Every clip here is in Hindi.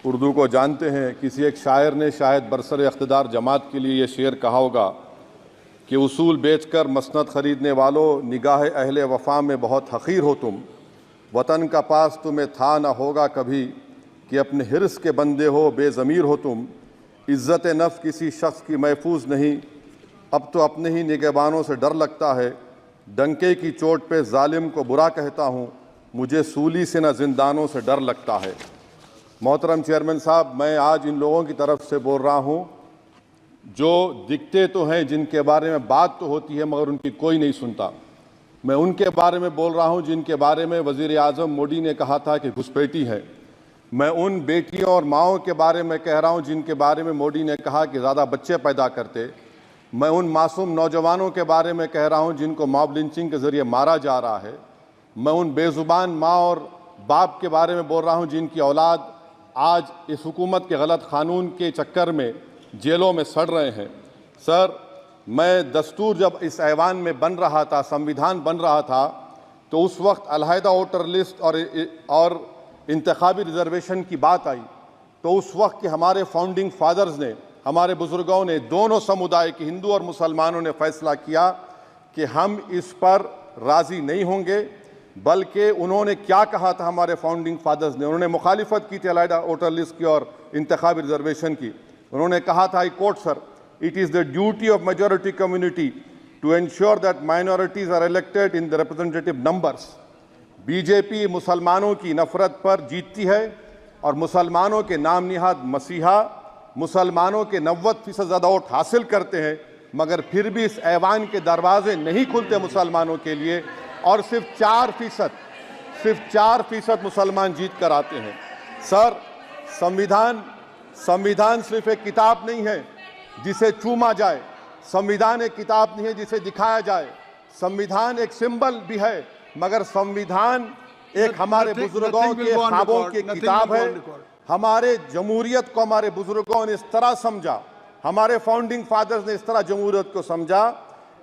उर्दू को जानते हैं, किसी एक शायर ने शायद बरसर इख्तिदार जमात के लिए ये शेर कहा होगा कि उसूल बेचकर मसनद ख़रीदने वालों, निगाह अहले वफ़ा में बहुत हक़ीर हो तुम। वतन का पास तुम्हें था न होगा कभी कि अपने हिर्स के बंदे हो, बेज़मीर हो तुम। इज़्ज़त नफ्स किसी शख्स की महफूज नहीं, अब तो अपने ही निगहबानों से डर लगता है। डंके की चोट पे जालिम को बुरा कहता हूँ, मुझे सूली से न जिंदानों से डर लगता है। मोहतरम चेयरमैन साहब, मैं आज इन लोगों की तरफ से बोल रहा हूँ जो दिखते तो हैं, जिनके बारे में बात तो होती है मगर उनकी कोई नहीं सुनता। मैं उनके बारे में बोल रहा हूँ जिनके बारे में वज़ीर आज़म मोदी ने कहा था कि घुसपैठी है। मैं उन बेटियों और माओं के बारे में कह रहा हूँ जिनके बारे में मोदी ने कहा कि ज़्यादा बच्चे पैदा करते। मैं उन मासूम नौजवानों के बारे में कह रहा हूँ जिनको मॉब लिंचिंग के ज़रिए मारा जा रहा है। मैं उन बेज़ुबान माँ और बाप के बारे में बोल रहा हूँ जिनकी औलाद आज इस हुकूमत के गलत कानून के चक्कर में जेलों में सड़ रहे हैं। सर, मैं दस्तूर जब इस ऐवान में बन रहा था, संविधान बन रहा था, तो उस वक्त अलहदा वोटर लिस्ट और इंतखाबी रिजर्वेशन की बात आई तो उस वक्त के हमारे फाउंडिंग फादर्स ने, हमारे बुजुर्गों ने, दोनों समुदाय के हिंदू और मुसलमानों ने फैसला किया कि हम इस पर राज़ी नहीं होंगे। बल्कि उन्होंने क्या कहा था हमारे फाउंडिंग फादर्स ने, उन्होंने मुखालिफत की थी अलहदा वोटर लिस्ट की और इंतखाबी रिजर्वेशन की। उन्होंने कहा था, I quote sir, it is the duty of majority community to ensure that minorities are elected in the representative numbers. BJP मुसलमानों की नफरत पर जीतती है और मुसलमानों के नाम निहाद मसीहा मुसलमानों के 90% ज़्यादा वोट हासिल करते हैं, मगर फिर भी इस ऐवान के दरवाजे नहीं खुलते मुसलमानों के लिए और सिर्फ 4% मुसलमान जीत कर आते हैं। सर, संविधान सिर्फ एक किताब नहीं है जिसे चूमा जाए, संविधान एक किताब नहीं है जिसे दिखाया जाए, संविधान एक सिंबल भी है, मगर संविधान एक हमारे बुजुर्गों के ख्वाबों की किताब है। हमारे जमहूरियत को हमारे बुजुर्गों ने इस तरह समझा, हमारे फाउंडिंग फादर्स ने इस तरह जमहूरियत को समझा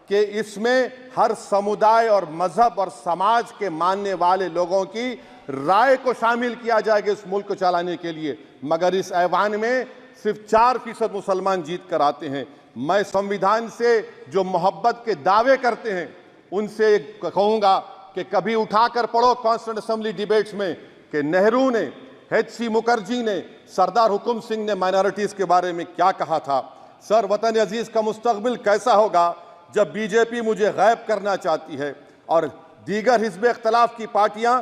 कि इसमें हर समुदाय और मजहब और समाज के मानने वाले लोगों की राय को शामिल किया जाएगा इस मुल्क को चलाने के लिए। मगर इस ऐवान में सिर्फ 4% मुसलमान जीत कर आते हैं। मैं संविधान से जो मोहब्बत के दावे करते हैं उनसे कहूँगा कि कभी उठाकर पढ़ो कॉन्स्टिट्यूंट असेंबली डिबेट्स में कि नेहरू ने, HC मुखर्जी ने, सरदार हुकुम सिंह ने माइनॉरिटीज़ के बारे में क्या कहा था। सर, वतन अजीज़ का मुस्तकबिल कैसा होगा जब बीजेपी मुझे गायब करना चाहती है और दीगर हिज़्ब इख्तिलाफ की पार्टियां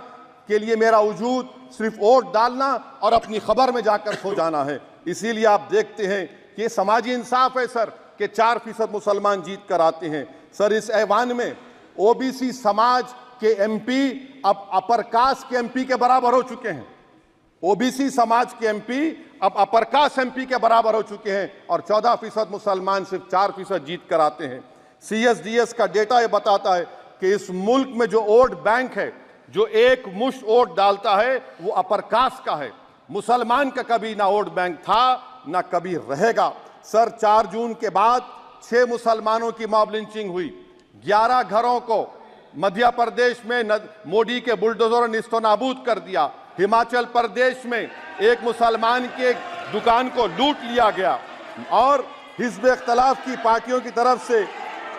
के लिए मेरा वजूद सिर्फ वोट डालना और अपनी खबर में जाकर सो जाना है। इसीलिए आप देखते हैं कि ये समाजी इंसाफ है सर कि 4% मुसलमान जीत कर आते हैं। सर, इस ऐवान में OBC समाज के MP अब अपर कास्ट के MP के बराबर हो चुके हैं। OBC समाज के MP अब अपर कास्ट MP के बराबर हो चुके हैं और 14% मुसलमान सिर्फ 4% जीत कर आते हैं। CSDS का डेटा ये बताता है कि इस मुल्क में जो वोट बैंक है, जो एक मुश्त वोट डालता है, वो अपर कास्ट का है। मुसलमान का कभी ना वोट बैंक था ना कभी रहेगा। सर, 4 जून के बाद 6 मुसलमानों की मॉब लिंचिंग हुई, 11 घरों को मध्य प्रदेश में मोदी के बुलडोजर ने निस्तो नाबूद कर दिया। हिमाचल प्रदेश में एक मुसलमान के दुकान को लूट लिया गया और हिज़्ब इख्तिलाफ की पार्टियों की तरफ से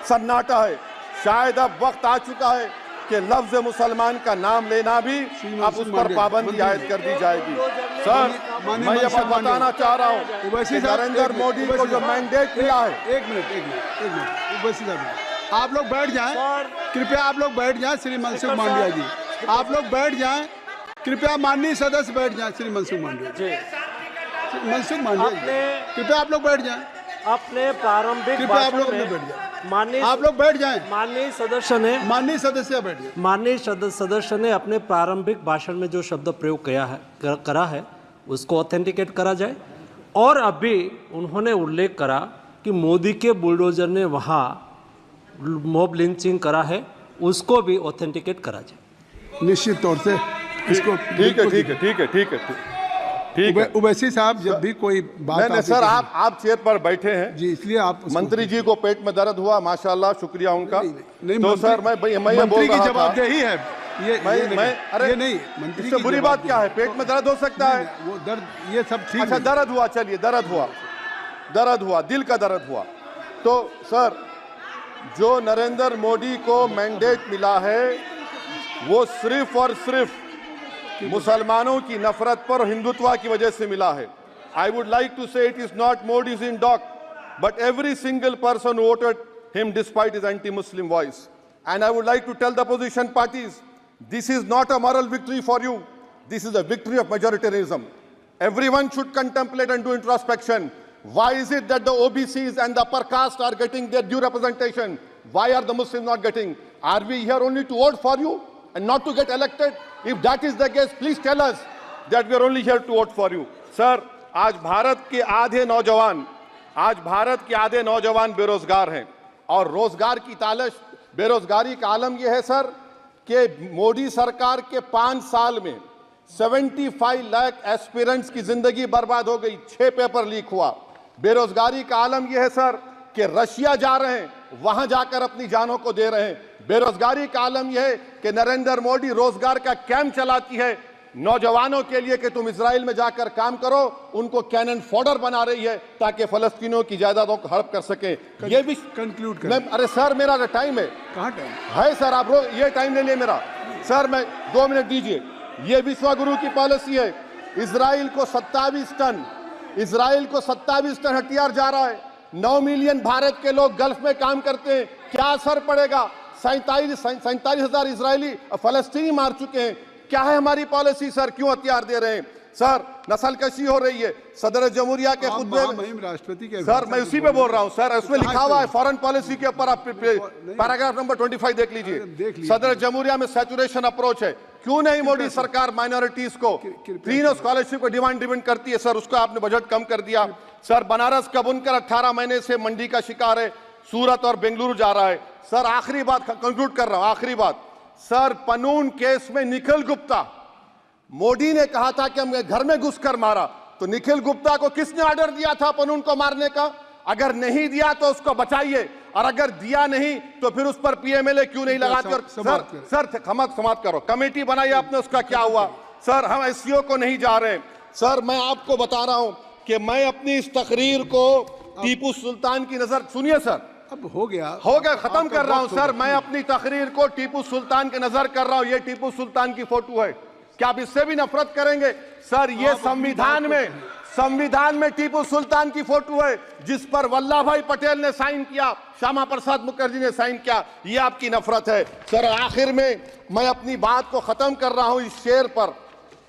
सन्नाटा है। शायद अब वक्त आ चुका है कि लफ्ज़ मुसलमान का नाम लेना भी अब उस पर पाबंदी आयद कर दी जाएगी। सर, मैं ये बात बताना चाह रहा हूँ कि नरेंद्र मोदी को जो मैंडेट मिला है। एक मिनट, आप लोग बैठ जाएं, कृपया आप लोग बैठ जाएं। श्री मनसुख मांडविया जी, आप लोग बैठ जाएं, कृपया माननीय सदस्य बैठ जाएं। श्री मनसुख मांडविया जी, मनसुख मांडविया जी, कृपया आप लोग बैठ जाएं। अपने प्रारंभिक आप लोग बैठ जाएं, माननीय आप लोग बैठ जाएं। माननीय सदस्य बैठ जाएं। माननीय सदस्य ने अपने प्रारंभिक भाषण में जो शब्द प्रयोग करा है उसको ऑथेंटिकेट करा जाए। और अभी उन्होंने उल्लेख करा कि मोदी के बुलडोजर ने वहाँ मॉब लिंचिंग करा है, उसको भी ऑथेंटिकेट करा जाए। निश्चित तौर से इसको ठीक है। उवैसी साहब, जब भी कोई बात नहीं सर, आप चेयर पर बैठे हैं जी, इसलिए आप मंत्री जी को पेट में दर्द हुआ, माशाल्लाह, शुक्रिया उनका। नहीं, तो सर मैं ये बोल रहा था, जवाबदेही है, ये नहीं मंत्री इससे की बुरी जवाब बात क्या है? दें। पेट में दर्द हो सकता है। वो दर्द ये सब ठीक अच्छा, है। दर्द हुआ, चलिए दर्द हुआ, दिल का दर्द हुआ। तो सर, जो नरेंद्र मोदी को मैंडेट मिला है वो सिर्फ और सिर्फ मुसलमानों की नफरत पर हिंदुत्व की वजह से मिला है। I would like to say it is not Modi's in dock, but every single person voted him despite his anti Muslim voice. And I would like to tell the opposition parties, this is not a moral victory for you. This is a victory of majoritarianism. Everyone should contemplate and do introspection. Why is it that the OBCs and the upper caste are getting their due representation? Why are the Muslims not getting? Are we here only to vote for you and not to get elected? If that is the case, please tell us that we are only here to vote for you. Sir, आज भारत के आधे नौजवान बेरोजगार हैं और रोजगार की तालाश, बेरोजगारी का आलम यह है सर कि मोदी सरकार के 5 साल में 75 लाख एस्पिरेंट्स की जिंदगी बर्बाद हो गई, 6 पेपर लीक हुआ। बेरोजगारी का आलम यह है सर कि रशिया जा रहे हैं, वहां जाकर अपनी जानों को दे रहे हैं। बेरोजगारी का आलम यह है कि नरेंद्र मोदी रोजगार का कैंप चलाती है नौजवानों के लिए कि तुम इजराइल में जाकर काम करो, उनको कैनन फॉडर बना रही है ताकि फलस्तीनियों की जायदादों को हड़प कर सके। ये भी कंक्लूड कर। अरे सर, मेरा टाइम है। कहाँ टाइम है सर? आप ये टाइम ले लिए मेरा। सर, मैं 2 मिनट दीजिए। ये विश्वगुरु की पॉलिसी है। इजराइल को 27 टन हथियार जा रहा है। 9 मिलियन भारत के लोग गल्फ में काम करते हैं। क्या असर पड़ेगा? 47,000 इजरायली फलस्तीनी मार चुके हैं। क्या है हमारी पॉलिसी सर? क्यों हथियार दे रहे हैं सर? नस्लकशी हो रही है। सदर जमहूरिया के खुतबे में राष्ट्रपति के सर, मैं उसी पे बोल रहा हूं सर, उसमें लिखा हुआ है फॉरेन पॉलिसी के ऊपर, आप पैराग्राफ नंबर 25 देख लीजिए। सदर जमहूरिया में सैचुरेशन अप्रोच है। क्यों नहीं मोदी सरकार माइनॉरिटीज को तीनों स्कॉलरशिप को डिमांड करती है सर? उसको आपने बजट कम कर दिया। सर, बनारस का बुनकर 18 महीने से मंडी का शिकार है, सूरत और बेंगलुरु जा रहा है। सर, आखिरी बात कंक्लूड कर रहा हूं, आखिरी बात सर, पनून केस में निखिल गुप्ता, मोदी ने कहा था कि हमने घर में घुसकर मारा, तो निखिल गुप्ता को किसने ऑर्डर दिया था पनून को मारने का? अगर नहीं दिया तो उसको बचाइए, और अगर दिया नहीं तो फिर उस पर पीएमएलए क्यों नहीं लगाते? और सर समाप्त करो। कमेटी बनाई आपने, उसका क्या हुआ? सर, हम एससीओ को नहीं जा रहे। सर, मैं आपको बता रहा हूं कि मैं अपनी इस तकरीर को टीपू सुल्तान की नजर, सुनिए सर, अब हो गया, खत्म कर रहा हूं सर। मैं अपनी तकरीर को टीपू सुल्तान के नजर कर रहा हूं। ये टीपू सुल्तान की फोटो है। क्या आप इससे भी नफरत करेंगे सर? ये संविधान में टीपू सुल्तान की फोटो है जिस पर वल्लभ भाई पटेल ने साइन किया, श्यामा प्रसाद मुखर्जी ने साइन किया। ये आपकी नफरत है सर। आखिर में मैं अपनी बात को खत्म कर रहा हूं इस शेर पर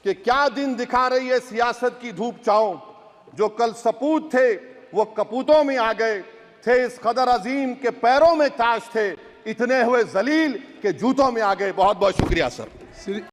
कि क्या दिन दिखा रही है सियासत की धूप छांव। जो कल सपूत थे वो कपूतों में आ गए, थे इस कदर अजीम के पैरों में ताज थे, इतने हुए जलील के जूतों में आ गए। बहुत बहुत शुक्रिया सर।